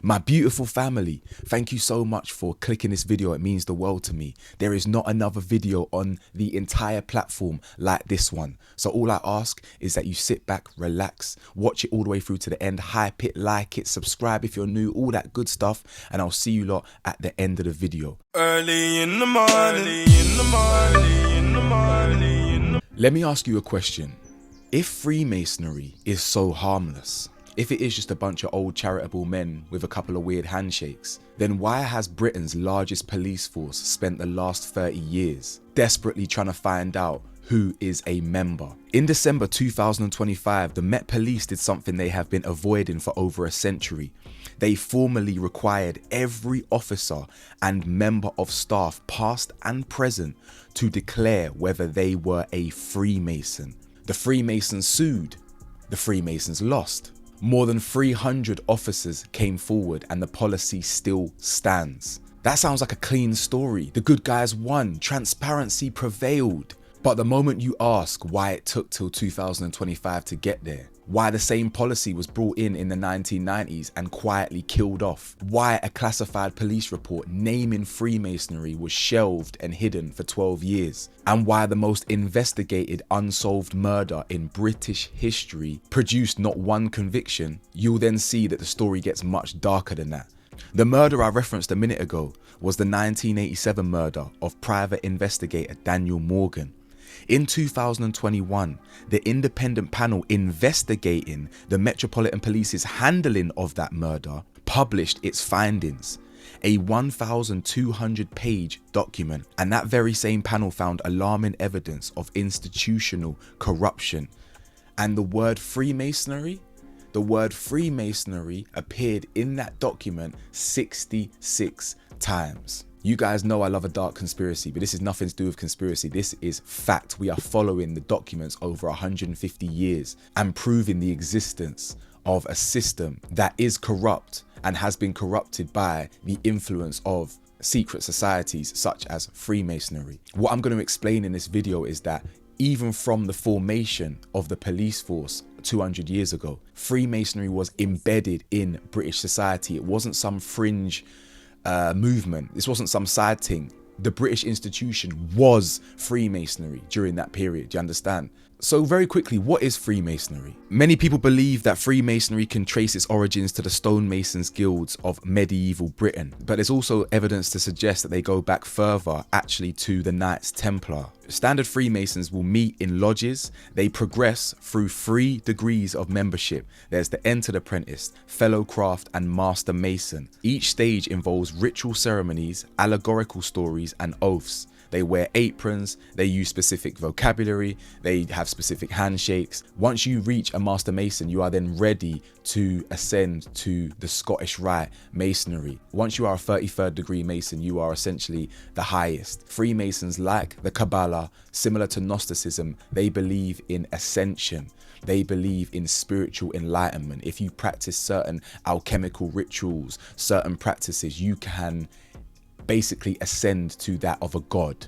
My beautiful family, thank you so much for clicking this video. It means the world to me. There is not another video on the entire platform like this one. So all I ask is that you sit back, relax, watch it all the way through to the end, hype it, like it, subscribe if you're new, all that good stuff. And I'll see you lot at the end of the video. Early in the morning, Let me ask you a question. If Freemasonry is so harmless, if it is just a bunch of old charitable men with a couple of weird handshakes, then why has Britain's largest police force spent the last 30 years desperately trying to find out who is a member? In December 2025, the Met Police did something they have been avoiding for over a century. They formally required every officer and member of staff, past and present, to declare whether they were a Freemason. The Freemasons sued. The Freemasons lost. More than 300 officers came forward and the policy still stands. That sounds like a clean story. The good guys won. Transparency prevailed. But the moment you ask why it took till 2025 to get there, why the same policy was brought in the 1990s and quietly killed off, why a classified police report naming Freemasonry was shelved and hidden for 12 years, and why the most investigated unsolved murder in British history produced not one conviction, you'll then see that the story gets much darker than that. The murder I referenced a minute ago was the 1987 murder of private investigator Daniel Morgan. In 2021, the independent panel investigating the Metropolitan Police's handling of that murder published its findings, a 1,200-page document, and that very same panel found alarming evidence of institutional corruption. And the word Freemasonry appeared in that document 66 times. You guys know I love a dark conspiracy, but this is nothing to do with conspiracy. This is fact. We are following the documents over 150 years and proving the existence of a system that is corrupt and has been corrupted by the influence of secret societies such as Freemasonry. What I'm going to explain in this video is that even from the formation of the police force 200 years ago, Freemasonry was embedded in British society. It wasn't some fringe movement. This wasn't some side thing. The British institution was Freemasonry during that period. Do you understand? So very quickly, what is Freemasonry? Many people believe that Freemasonry can trace its origins to the stonemasons guilds of medieval Britain, but there's also evidence to suggest that they go back further, actually to the Knights Templar. Standard Freemasons will meet in lodges. They progress through 3 degrees of membership. There's the Entered Apprentice, Fellow Craft, and Master Mason. Each stage involves ritual ceremonies, allegorical stories, and oaths. They wear aprons, they use specific vocabulary, they have specific handshakes. Once you reach a Master Mason, you are then ready to ascend to the Scottish Rite Masonry. Once you are a 33rd degree Mason, you are essentially the highest. Freemasons, like the Kabbalah, similar to Gnosticism, they believe in ascension. They believe in spiritual enlightenment. If you practice certain alchemical rituals, certain practices, you can basically ascend to that of a god.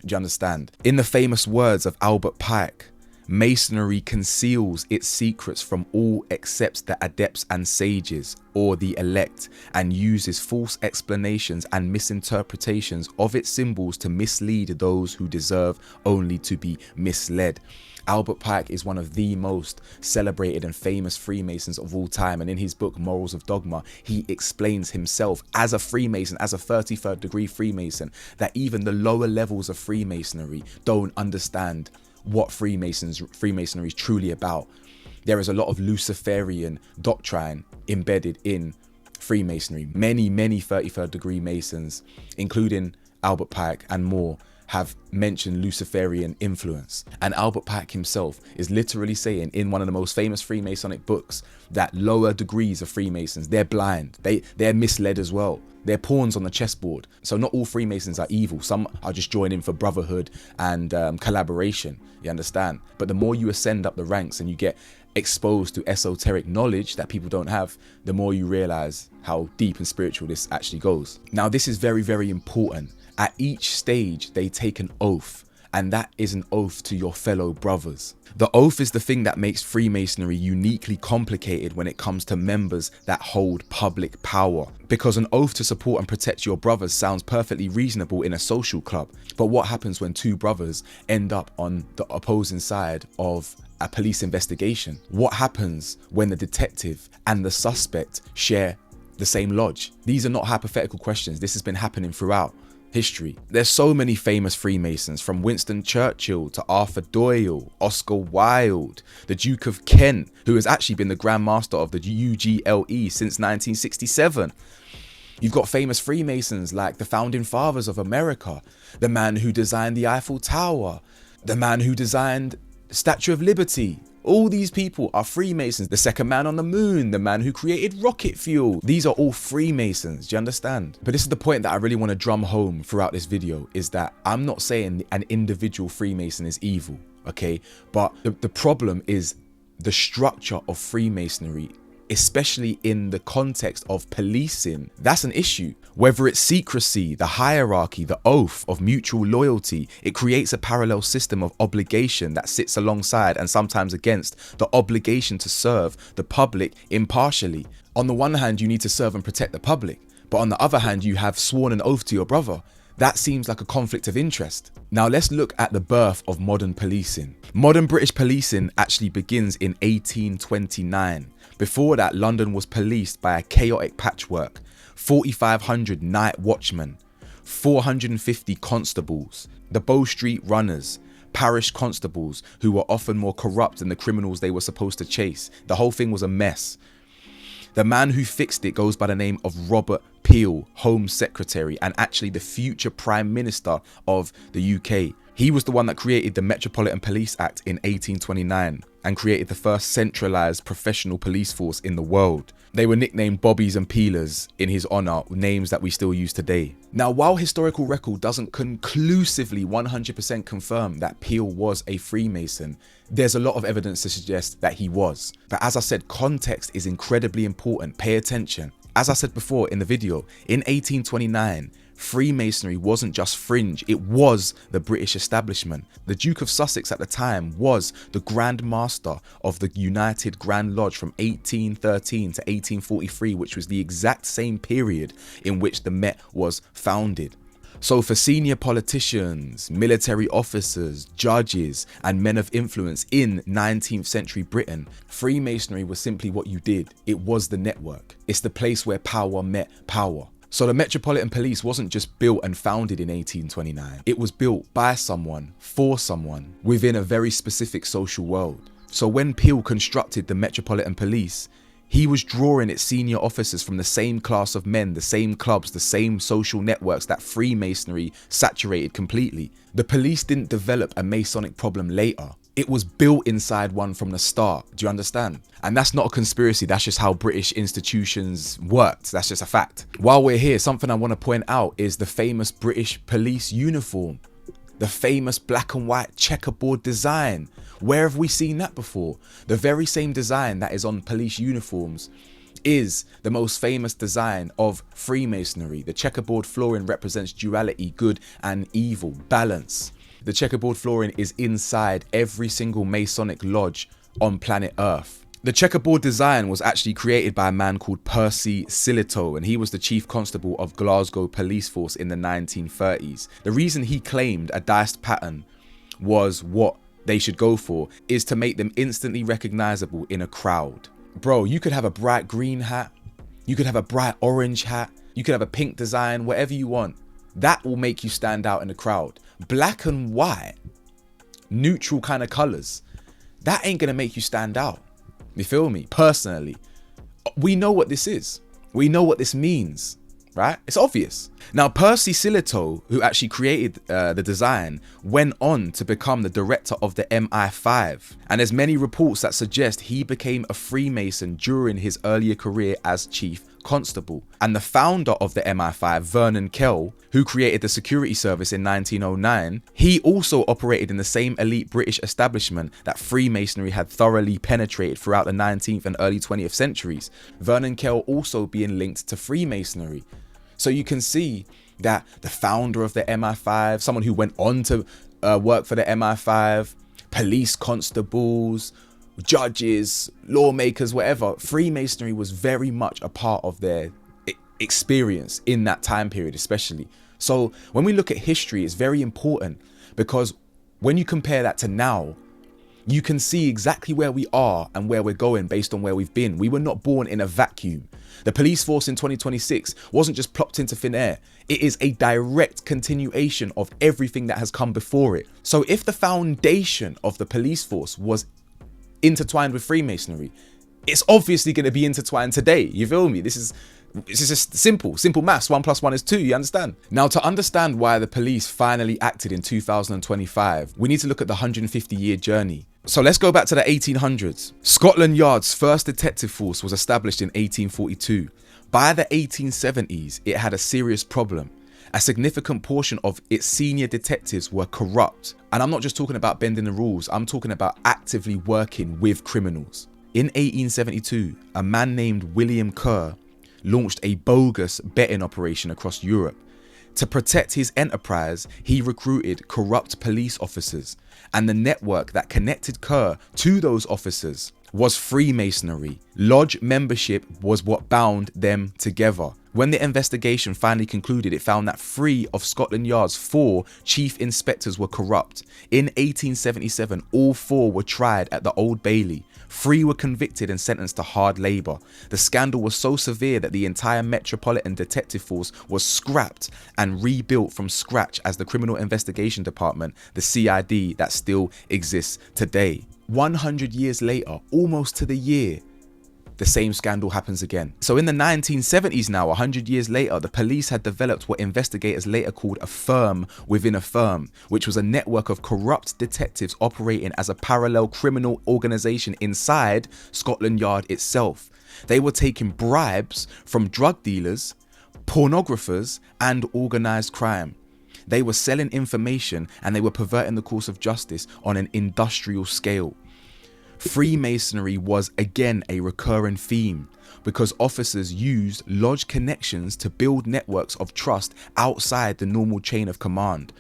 Do you understand? In the famous words of Albert Pike, Masonry conceals its secrets from all except the adepts and sages, or the elect, and uses false explanations and misinterpretations of its symbols to mislead those who deserve only to be misled. Albert Pike is one of the most celebrated and famous Freemasons of all time, and in his book Morals of Dogma, he explains himself as a Freemason, as a 33rd degree Freemason, that even the lower levels of Freemasonry don't understand what Freemasonry is truly about. There is a lot of Luciferian doctrine embedded in Freemasonry. Many 33rd degree Masons, including Albert Pike and more, have mentioned Luciferian influence. And Albert Pike himself is literally saying in one of the most famous Freemasonic books that lower degrees of Freemasons, they're blind, they're misled as well. They're pawns on the chessboard. So not all Freemasons are evil. Some are just joining for brotherhood and collaboration, you understand? But the more you ascend up the ranks and you get exposed to esoteric knowledge that people don't have, the more you realize how deep and spiritual this actually goes. Now, this is very, very important. At each stage, they take an oath, and that is an oath to your fellow brothers. The oath is the thing that makes Freemasonry uniquely complicated when it comes to members that hold public power. Because an oath to support and protect your brothers sounds perfectly reasonable in a social club. But what happens when two brothers end up on the opposing side of a police investigation? What happens when the detective and the suspect share the same lodge? These are not hypothetical questions. This has been happening throughout history. There's so many famous Freemasons, from Winston Churchill to Arthur Doyle, Oscar Wilde, the Duke of Kent, who has actually been the Grand Master of the UGLE since 1967. You've got famous Freemasons like the Founding Fathers of America, the man who designed the Eiffel Tower, the man who designed the Statue of Liberty. All these people are Freemasons. The second man on the moon, the man who created rocket fuel. These are all Freemasons, do you understand? But this is the point that I really want to drum home throughout this video, is that I'm not saying an individual Freemason is evil, okay? But the problem is the structure of Freemasonry, especially in the context of policing. That's an issue. Whether it's secrecy, the hierarchy, the oath of mutual loyalty, it creates a parallel system of obligation that sits alongside and sometimes against the obligation to serve the public impartially. On the one hand, you need to serve and protect the public, but on the other hand, you have sworn an oath to your brother. That seems like a conflict of interest. Now let's look at the birth of modern policing. Modern British policing actually begins in 1829. Before that, London was policed by a chaotic patchwork: 4,500 night watchmen, 450 constables, the Bow Street runners, parish constables who were often more corrupt than the criminals they were supposed to chase. The whole thing was a mess. The man who fixed it goes by the name of Robert Peel, Home Secretary, and actually the future Prime Minister of the UK. He was the one that created the Metropolitan Police Act in 1829 and created the first centralised professional police force in the world. They were nicknamed Bobbies and Peelers in his honour, names that we still use today. Now, while historical record doesn't conclusively 100% confirm that Peel was a Freemason, there's a lot of evidence to suggest that he was. But as I said, context is incredibly important. Pay attention. As I said before in the video, in 1829, Freemasonry wasn't just fringe, it was the British establishment. The Duke of Sussex at the time was the Grand Master of the United Grand Lodge from 1813 to 1843, which was the exact same period in which the Met was founded. So for senior politicians, military officers, judges, and men of influence in 19th century Britain, Freemasonry was simply what you did. It was the network. It's the place where power met power. So the Metropolitan Police wasn't just built and founded in 1829. It was built by someone, for someone, within a very specific social world. So when Peel constructed the Metropolitan Police, he was drawing its senior officers from the same class of men, the same clubs, the same social networks that Freemasonry saturated completely. The police didn't develop a Masonic problem later. It was built inside one from the start. Do you understand? And that's not a conspiracy. That's just how British institutions worked. That's just a fact. While we're here, something I want to point out is the famous British police uniform. The famous black and white checkerboard design. Where have we seen that before? The very same design that is on police uniforms is the most famous design of Freemasonry. The checkerboard flooring represents duality, good and evil, balance. The checkerboard flooring is inside every single Masonic lodge on planet Earth. The checkerboard design was actually created by a man called Percy Silito, and he was the chief constable of Glasgow police force in the 1930s. The reason he claimed a diced pattern was what they should go for is to make them instantly recognizable in a crowd. Bro, you could have a bright green hat, you could have a bright orange hat, you could have a pink design, whatever you want. That will make you stand out in the crowd. Black and white, neutral kind of colors, that ain't gonna make you stand out. You feel me? Personally, we know what this is. We know what this means, right? It's obvious. Now, Percy Silito, who actually created the design, went on to become the director of the MI5. And there's many reports that suggest he became a Freemason during his earlier career as chief constable. And the founder of the MI5, Vernon Kell, who created the security service in 1909, he also operated in the same elite British establishment that Freemasonry had thoroughly penetrated throughout the 19th and early 20th centuries. Vernon Kell also being linked to Freemasonry. So you can see that the founder of the MI5, someone who went on to work for the MI5, police constables, judges, lawmakers, whatever. Freemasonry was very much a part of their experience in that time period, especially. So when we look at history, it's very important, because when you compare that to now, you can see exactly where we are and where we're going based on where we've been. We were not born in a vacuum. The police force in 2026 wasn't just plopped into thin air. It is a direct continuation of everything that has come before it. So if the foundation of the police force was intertwined with Freemasonry, it's obviously going to be intertwined today. You feel me? This is just simple maths. 1 + 1 is 2, you understand? Now, to understand why the police finally acted in 2025, we need to look at the 150-year journey. So let's go back to the 1800s. Scotland Yard's first detective force was established in 1842. By the 1870s, it had a serious problem. A significant portion of its senior detectives were corrupt. And I'm not just talking about bending the rules, I'm talking about actively working with criminals. In 1872, a man named William Kerr launched a bogus betting operation across Europe. To protect his enterprise, he recruited corrupt police officers, and the network that connected Kerr to those officers was Freemasonry. Lodge membership was what bound them together. When the investigation finally concluded, it found that 3 of Scotland Yard's 4 chief inspectors were corrupt. In 1877, all 4 were tried at the Old Bailey. 3 were convicted and sentenced to hard labour. The scandal was so severe that the entire Metropolitan Detective Force was scrapped and rebuilt from scratch as the Criminal Investigation Department, the CID, that still exists today. 100 years later, almost to the year, the same scandal happens again. So in the 1970s now, 100 years later, the police had developed what investigators later called a firm within a firm, which was a network of corrupt detectives operating as a parallel criminal organisation inside Scotland Yard itself. They were taking bribes from drug dealers, pornographers, and organised crime. They were selling information and they were perverting the course of justice on an industrial scale. Freemasonry was again a recurring theme because officers used lodge connections to build networks of trust outside the normal chain of command.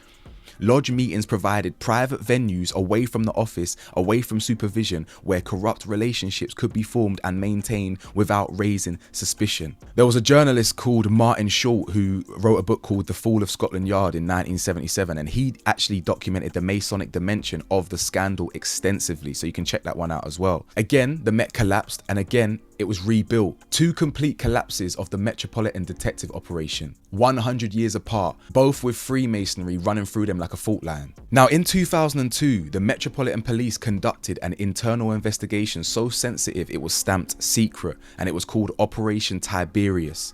Lodge meetings provided private venues away from the office, away from supervision, where corrupt relationships could be formed and maintained without raising suspicion. There was a journalist called Martin Short who wrote a book called The Fall of Scotland Yard in 1977, and he actually documented the Masonic dimension of the scandal extensively, so you can check that one out as well. Again, the Met collapsed, and again, it was rebuilt. 2 complete collapses of the Metropolitan Detective Operation, 100 years apart, both with Freemasonry running through them like a fault line. Now, in 2002, the Metropolitan Police conducted an internal investigation so sensitive it was stamped secret, and it was called Operation Tiberius.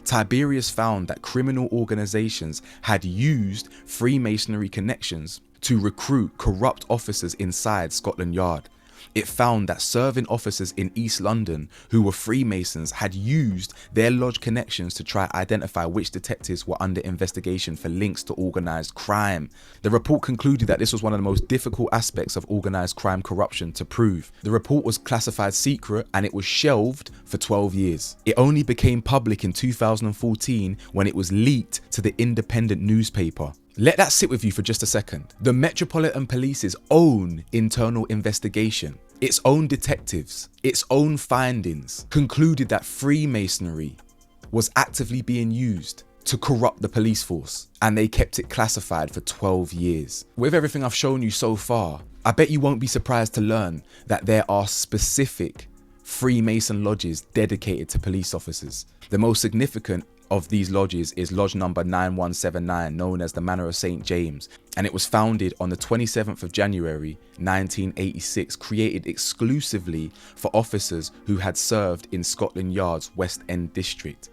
Tiberius found that criminal organizations had used Freemasonry connections to recruit corrupt officers inside Scotland Yard. It found that serving officers in East London who were Freemasons had used their lodge connections to try identify which detectives were under investigation for links to organised crime. The report concluded that this was one of the most difficult aspects of organised crime corruption to prove. The report was classified secret and it was shelved for 12 years. It only became public in 2014 when it was leaked to the Independent newspaper. Let that sit with you for just a second. The Metropolitan Police's own internal investigation, its own detectives, its own findings concluded that Freemasonry was actively being used to corrupt the police force, and they kept it classified for 12 years. With everything I've shown you so far, I bet you won't be surprised to learn that there are specific Freemason lodges dedicated to police officers. The most significant of these lodges is lodge number 9179, known as the Manor of St. James, and it was founded on the 27th of January 1986, created exclusively for officers who had served in Scotland Yard's West End district.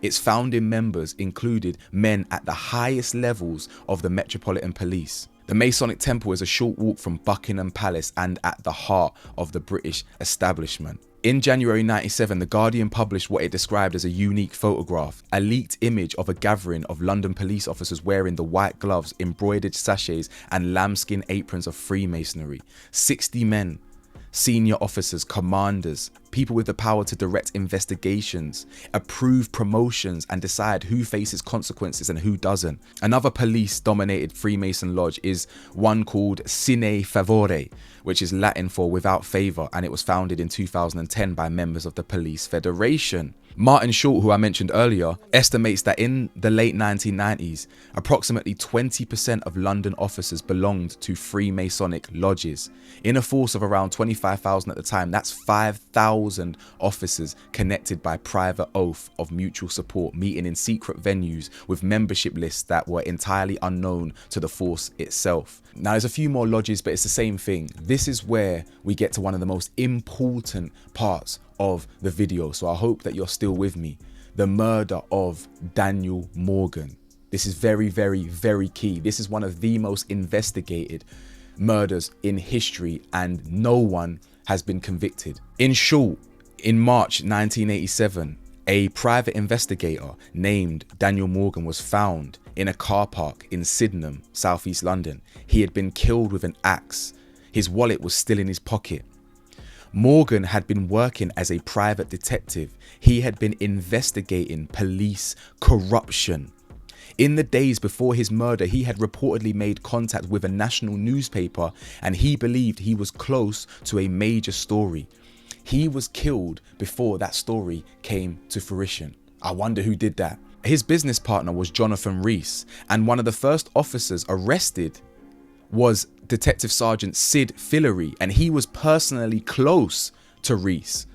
Its founding members included men at the highest levels of the Metropolitan Police. The Masonic Temple is a short walk from Buckingham Palace and at the heart of the British establishment. In January 97, The Guardian published what it described as a unique photograph, a leaked image of a gathering of London police officers wearing the white gloves, embroidered sachets and lambskin aprons of Freemasonry. 60 men, senior officers, commanders, people with the power to direct investigations, approve promotions, and decide who faces consequences and who doesn't. Another police-dominated Freemason lodge is one called Sine Favore, which is Latin for without favour, and it was founded in 2010 by members of the Police Federation. Martin Short, who I mentioned earlier, estimates that in the late 1990s, approximately 20% of London officers belonged to Freemasonic lodges. In a force of around 25,000 at the time, that's 5,000 officers connected by private oath of mutual support, meeting in secret venues with membership lists that were entirely unknown to the force itself. Now, there's a few more lodges, but it's the same thing. This is where we get to one of the most important parts of the video, so I hope that you're still with me. The murder of Daniel Morgan. This is very, very, very key. This is one of the most investigated murders in history, and no one has been convicted. In short, in March 1987, a private investigator named Daniel Morgan was found in a car park in Sydenham, southeast London. He had been killed with an axe. His wallet was still in his pocket. Morgan had been working as a private detective. He had been investigating police corruption. In the days before his murder, he had reportedly made contact with a national newspaper, and he believed he was close to a major story. He was killed before that story came to fruition. I wonder who did that. His business partner was Jonathan Rees, and one of the first officers arrested was Detective Sergeant Sid Fillery, and he was personally close to Rees.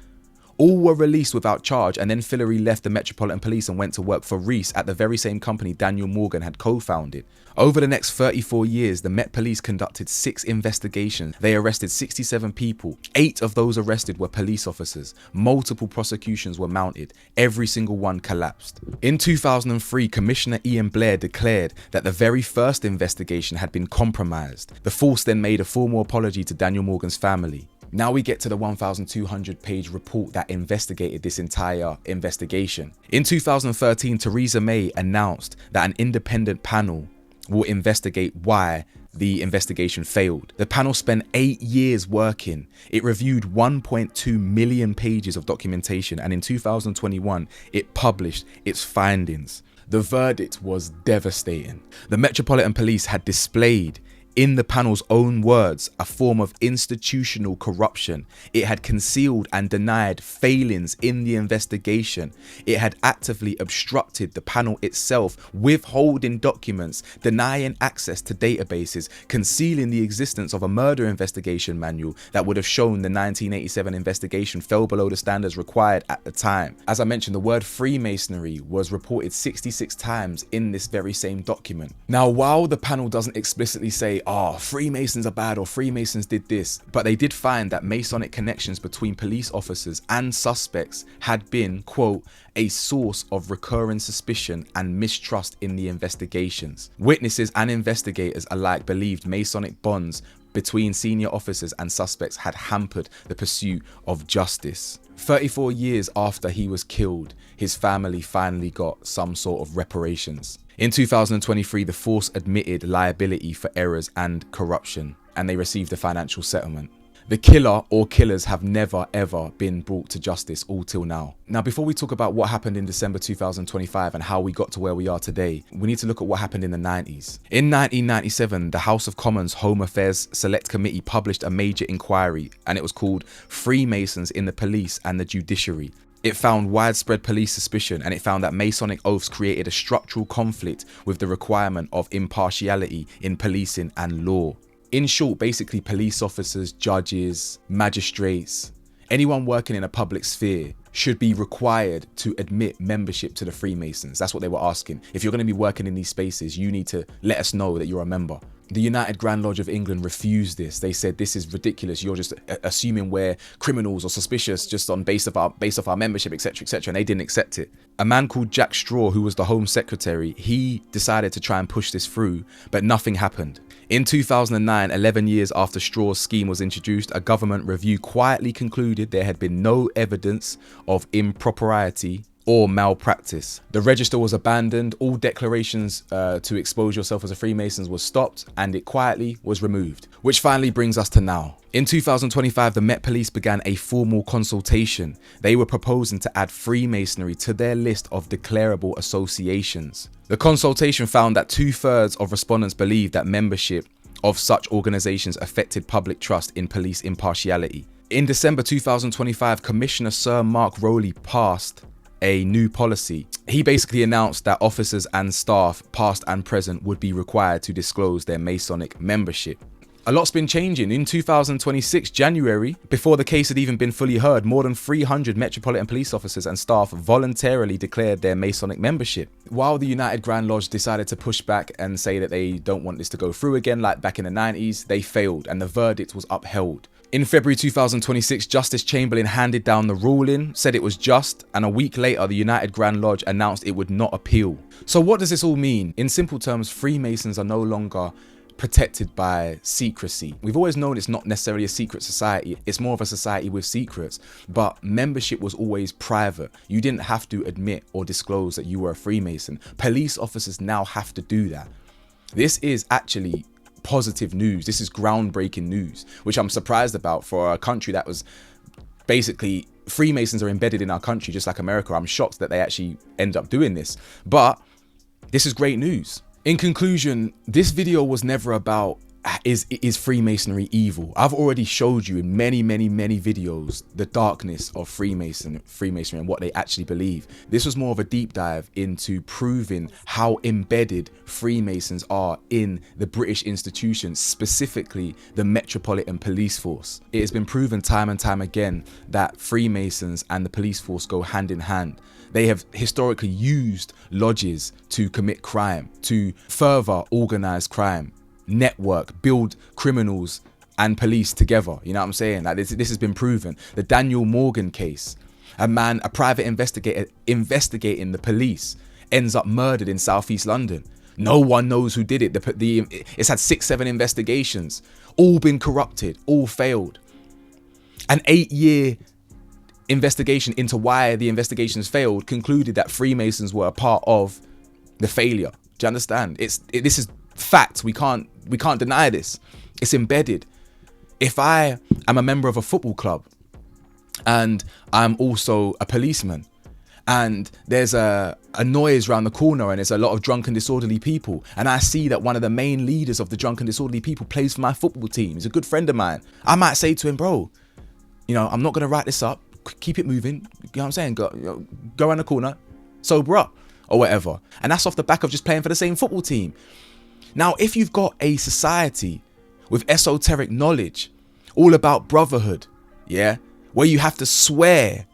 All were released without charge, and then Fillery left the Metropolitan Police and went to work for Rees at the very same company Daniel Morgan had co-founded. Over the next 34 years, the Met Police conducted 6 investigations. They arrested 67 people. 8 of those arrested were police officers. Multiple prosecutions were mounted. Every single one collapsed. In 2003, Commissioner Ian Blair declared that the very first investigation had been compromised. The force then made a formal apology to Daniel Morgan's family. Now we get to the 1,200-page report that investigated this entire investigation. In 2013, Theresa May announced that an independent panel will investigate why the investigation failed. The panel spent 8 years working. It reviewed 1.2 million pages of documentation, and in 2021, it published its findings. The verdict was devastating. The Metropolitan Police had displayed, in the panel's own words, a form of institutional corruption. It had concealed and denied failings in the investigation. It had actively obstructed the panel itself, withholding documents, denying access to databases, concealing the existence of a murder investigation manual that would have shown the 1987 investigation fell below the standards required at the time. As I mentioned, the word Freemasonry was reported 66 times in this very same document. Now, while the panel doesn't explicitly say, Freemasons are bad or Freemasons did this, but they did find that Masonic connections between police officers and suspects had been, quote, a source of recurring suspicion and mistrust in the investigations. Witnesses and investigators alike believed Masonic bonds between senior officers and suspects had hampered the pursuit of justice. 34 years after he was killed, his family finally got some sort of reparations. In 2023, the force admitted liability for errors and corruption, and they received a financial settlement. The killer or killers have never ever been brought to justice all till now. Now, before we talk about what happened in December 2025 and how we got to where we are today, we need to look at what happened in the 90s. In 1997, the House of Commons Home Affairs Select Committee published a major inquiry, and it was called Freemasons in the Police and the Judiciary. It found widespread police suspicion, and it found that Masonic oaths created a structural conflict with the requirement of impartiality in policing and law. In short, basically police officers, judges, magistrates, anyone working in a public sphere should be required to admit membership to the Freemasons. That's what they were asking. If you're going to be working in these spaces, you need to let us know that you're a member. The United Grand Lodge of England refused this. They said, this is ridiculous. You're just assuming we're criminals or suspicious just on base of our membership, etc., etc. And they didn't accept it. A man called Jack Straw, who was the Home Secretary, he decided to try and push this through, but nothing happened. In 2009, 11 years after Straw's scheme was introduced, a government review quietly concluded there had been no evidence of impropriety or malpractice. The register was abandoned, all declarations to expose yourself as a Freemason was stopped, and it quietly was removed. Which finally brings us to now. In 2025, the Met Police began a formal consultation. They were proposing to add Freemasonry to their list of declarable associations. The consultation found that 2/3 of respondents believed that membership of such organizations affected public trust in police impartiality. In December 2025, Commissioner Sir Mark Rowley passed a new policy. He basically announced that officers and staff, past and present, would be required to disclose their Masonic membership. A lot's been changing. In 2026, January, before the case had even been fully heard, more than 300 Metropolitan Police officers and staff voluntarily declared their Masonic membership. While the United Grand Lodge decided to push back and say that they don't want this to go through again like back in the 90s, they failed and the verdict was upheld. In February 2026, Justice Chamberlain handed down the ruling, said it was just, and a week later, the United Grand Lodge announced it would not appeal. So what does this all mean? In simple terms, Freemasons are no longer protected by secrecy. We've always known it's not necessarily a secret society, it's more of a society with secrets, but membership was always private. You didn't have to admit or disclose that you were a Freemason. Police officers now have to do that. This is actually positive news. This is groundbreaking news, which I'm surprised about for a country that was basically, Freemasons are embedded in our country just like America. I'm shocked that they actually end up doing this, but this is great news. In conclusion, this video was never about is Freemasonry evil. I've already showed you in many videos the darkness of Freemasonry and what they actually believe. This was more of a deep dive into proving how embedded Freemasons are in the British institutions, specifically the Metropolitan Police Force. It has been proven time and time again that Freemasons and the police force go hand in hand. They have historically used lodges to commit crime, to further organize crime, network, build criminals and police together. You know what I'm saying? Like this has been proven. The Daniel Morgan case, a private investigator investigating the police, ends up murdered in southeast London. No one knows who did it. It's had 6-7 investigations, all been corrupted, all failed. An 8-year investigation into why the investigations failed concluded that Freemasons were a part of the failure. Do you understand? This is fact. We can't deny this. It's embedded. If I am a member of a football club and I'm also a policeman, and there's a noise around the corner and there's a lot of drunken disorderly people, and I see that one of the main leaders of the drunken disorderly people plays for my football team, he's a good friend of mine, I might say to him, bro, you know, I'm not going to write this up, keep it moving, you know what I'm saying, go around the corner, sober up or whatever. And that's off the back of just playing for the same football team. Now, if you've got a society with esoteric knowledge, all about brotherhood, yeah, where you have to swear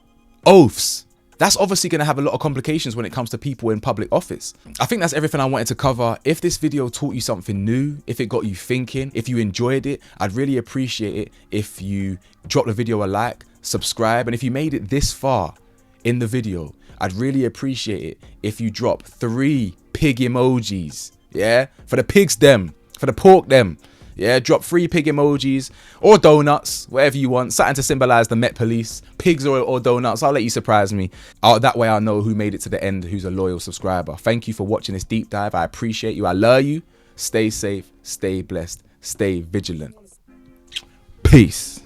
oaths, that's obviously going to have a lot of complications when it comes to people in public office. I think that's everything I wanted to cover. If this video taught you something new, if it got you thinking, if you enjoyed it, I'd really appreciate it if you drop the video a like, subscribe, and if you made it this far in the video, I'd really appreciate it if you drop 3 pig emojis, yeah, for the pigs them, for the pork them. Yeah, drop 3 pig emojis or donuts, whatever you want, something to symbolize the Met Police, pigs or donuts. I'll let you surprise me. That way I'll know who made it to the end, who's a loyal subscriber. Thank you for watching this deep dive. I appreciate you. I love you. Stay safe, stay blessed, stay vigilant. Peace.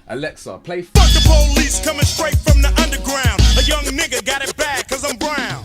Alexa, play. Fuck the police coming straight from the underground. A young nigga got it bad cause I'm brown.